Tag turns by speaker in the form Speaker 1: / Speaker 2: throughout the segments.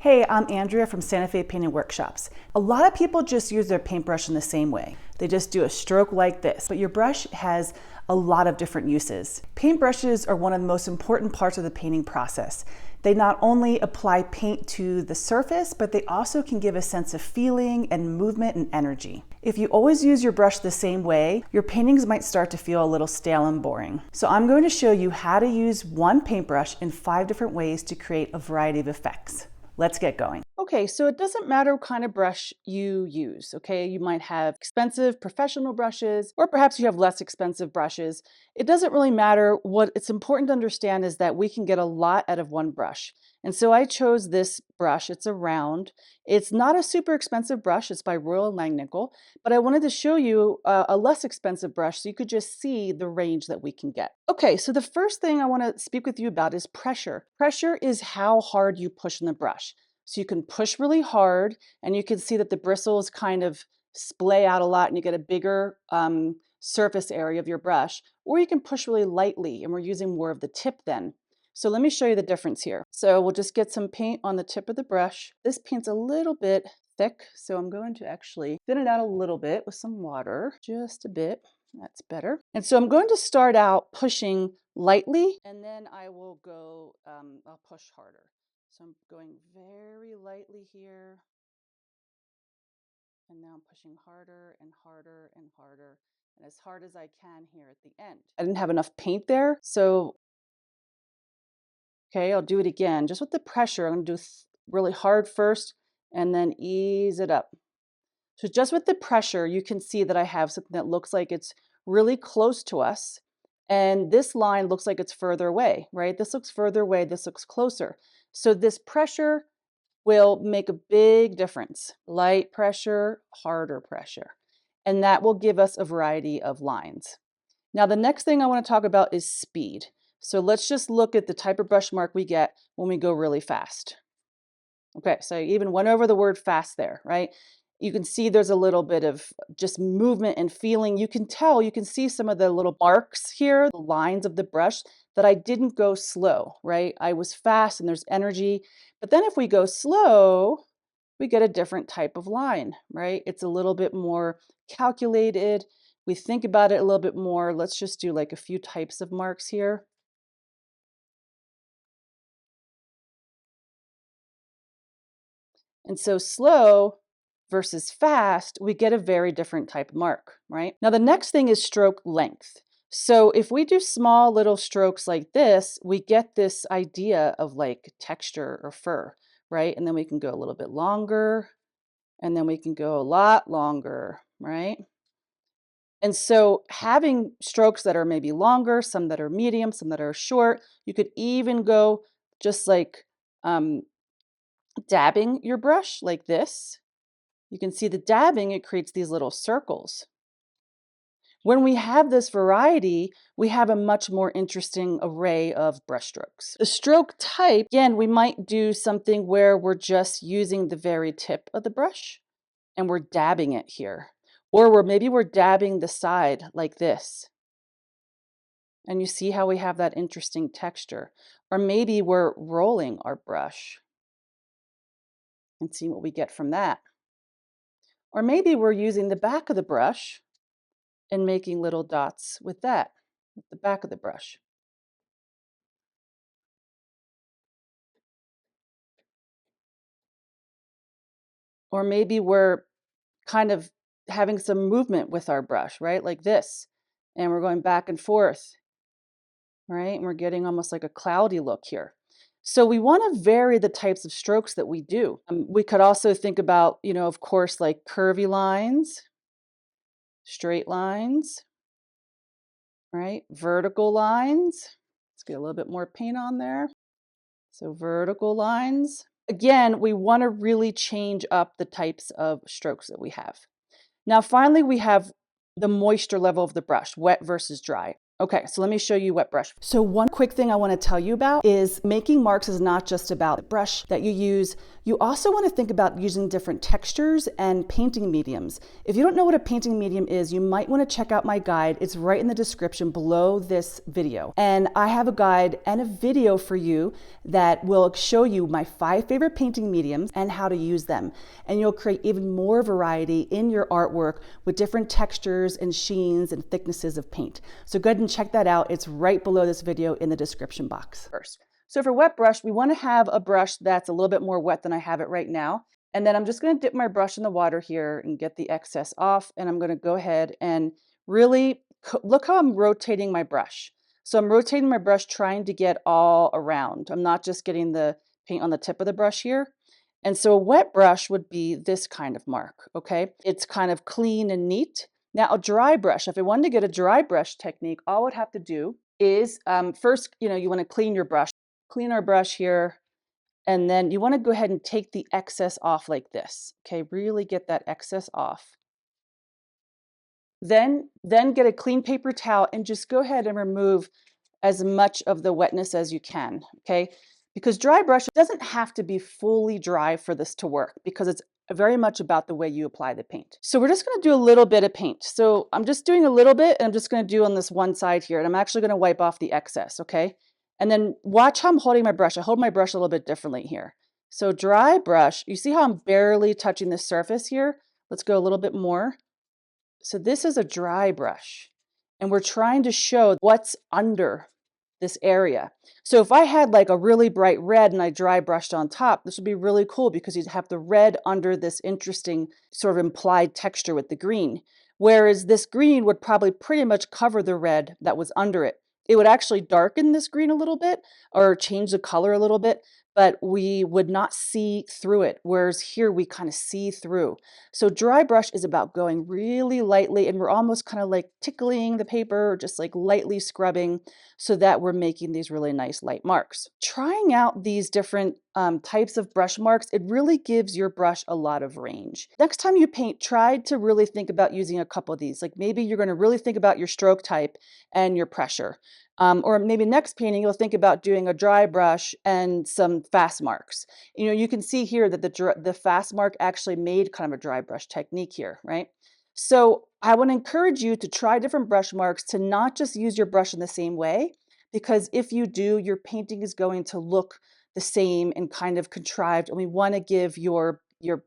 Speaker 1: Hey, I'm Andrea from Santa Fe Painting Workshops. A lot of people just use their paintbrush in the same way. They just do a stroke like this, but your brush has a lot of different uses. Paintbrushes are one of the most important parts of the painting process. They not only apply paint to the surface, but they also can give a sense of feeling and movement and energy. If you always use your brush the same way, your paintings might start to feel a little stale and boring. So I'm going to show you how to use one paintbrush in 5 different ways to create a variety of effects. Let's get going. Okay, so it doesn't matter what kind of brush you use, okay? You might have expensive professional brushes, or perhaps you have less expensive brushes. It doesn't really matter. What it's important to understand is that we can get a lot out of one brush. And so I chose this brush. It's a round. It's not a super expensive brush. It's by Royal Langnickel, but I wanted to show you a less expensive brush so you could just see the range that we can get. Okay, so the first thing I want to speak with you about is pressure. Pressure is how hard you push in the brush. So you can push really hard and you can see that the bristles kind of splay out a lot and you get a bigger surface area of your brush, or you can push really lightly and we're using more of the tip then. So let me show you the difference here. So we'll just get some paint on the tip of the brush. This paint's a little bit thick, so I'm going to actually thin it out a little bit with some water, just a bit. That's better. And so I'm going to start out pushing lightly and then I will go, I'll push harder. So I'm going very lightly here. And now I'm pushing harder and harder and harder, and as hard as I can here at the end. I didn't have enough paint there, so okay, I'll do it again. Just with the pressure, I'm gonna do really hard first and then ease it up. So just with the pressure, you can see that I have something that looks like it's really close to us. And this line looks like it's further away, right? This looks further away, this looks closer. So this pressure will make a big difference. Light pressure, harder pressure. And that will give us a variety of lines. Now, the next thing I want to talk about is speed. So let's just look at the type of brush mark we get when we go really fast. Okay, so I even went over the word fast there, right? You can see there's a little bit of just movement and feeling. You can tell, you can see some of the little marks here, the lines of the brush, that I didn't go slow, right? I was fast and there's energy. But then if we go slow, we get a different type of line, right? It's a little bit more calculated. We think about it a little bit more. Let's just do like a few types of marks here. And so slow versus fast, we get a very different type of mark, right? Now the next thing is stroke length. So if we do small little strokes like this, we get this idea of like texture or fur, right? And then we can go a little bit longer, and then we can go a lot longer, right? And so having strokes that are maybe longer, some that are medium, some that are short, you could even go just like dabbing your brush like this. You can see the dabbing, it creates these little circles. When we have this variety, we have a much more interesting array of brush strokes. The stroke type, again, we might do something where we're just using the very tip of the brush and we're dabbing it here. Or maybe we're dabbing the side like this. And you see how we have that interesting texture. Or maybe we're rolling our brush and see what we get from that. Or maybe we're using the back of the brush and making little dots with that, with the back of the brush. Or maybe we're kind of having some movement with our brush, right? Like this. And we're going back and forth, right? And we're getting almost like a cloudy look here. So we want to vary the types of strokes that we do. We could also think about, of course, like curvy lines, straight lines, right? Vertical lines. Let's get a little bit more paint on there. So vertical lines. Again, we want to really change up the types of strokes that we have. Now, finally, we have the moisture level of the brush, wet versus dry. Okay, so let me show you wet brush. So one quick thing I want to tell you about is making marks is not just about the brush that you use. You also want to think about using different textures and painting mediums. If you don't know what a painting medium is, you might want to check out my guide. It's right in the description below this video. And I have a guide and a video for you that will show you my 5 favorite painting mediums and how to use them. And you'll create even more variety in your artwork with different textures and sheens and thicknesses of paint. So go ahead and check that out. It's right below this video in the description box. First. So for wet brush, we want to have a brush that's a little bit more wet than I have it right now. And then I'm just going to dip my brush in the water here and get the excess off. And I'm going to go ahead and really look how I'm rotating my brush. So I'm rotating my brush trying to get all around. I'm not just getting the paint on the tip of the brush here. And so a wet brush would be this kind of mark, okay? It's kind of clean and neat. Now a dry brush, if I wanted to get a dry brush technique, all I would have to do is first, you want to clean your brush. Clean our brush here, and then you want to go ahead and take the excess off like this, okay? Really get that excess off. Then get a clean paper towel and just go ahead and remove as much of the wetness as you can, okay? Because dry brush doesn't have to be fully dry for this to work because it's very much about the way you apply the paint. So we're just gonna do a little bit of paint. So I'm just doing a little bit and I'm just gonna do on this one side here and I'm actually gonna wipe off the excess, okay? And then watch how I'm holding my brush. I hold my brush a little bit differently here. So dry brush, you see how I'm barely touching the surface here? Let's go a little bit more. So this is a dry brush and we're trying to show what's under this area. So if I had like a really bright red and I dry brushed on top, this would be really cool because you'd have the red under this interesting sort of implied texture with the green. Whereas this green would probably pretty much cover the red that was under it. It would actually darken this green a little bit or change the color a little bit, but we would not see through it. Whereas here we kind of see through. So dry brush is about going really lightly and we're almost kind of like tickling the paper or just like lightly scrubbing so that we're making these really nice light marks. Trying out these different types of brush marks, it really gives your brush a lot of range. Next time you paint, try to really think about using a couple of these. Like maybe you're going to really think about your stroke type and your pressure. Or maybe next painting, you'll think about doing a dry brush and some fast marks. You can see here that the fast mark actually made kind of a dry brush technique here, right? So I want to encourage you to try different brush marks, to not just use your brush in the same way, because if you do, your painting is going to look the same and kind of contrived. And we want to give your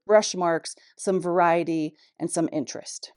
Speaker 1: brush marks some variety and some interest.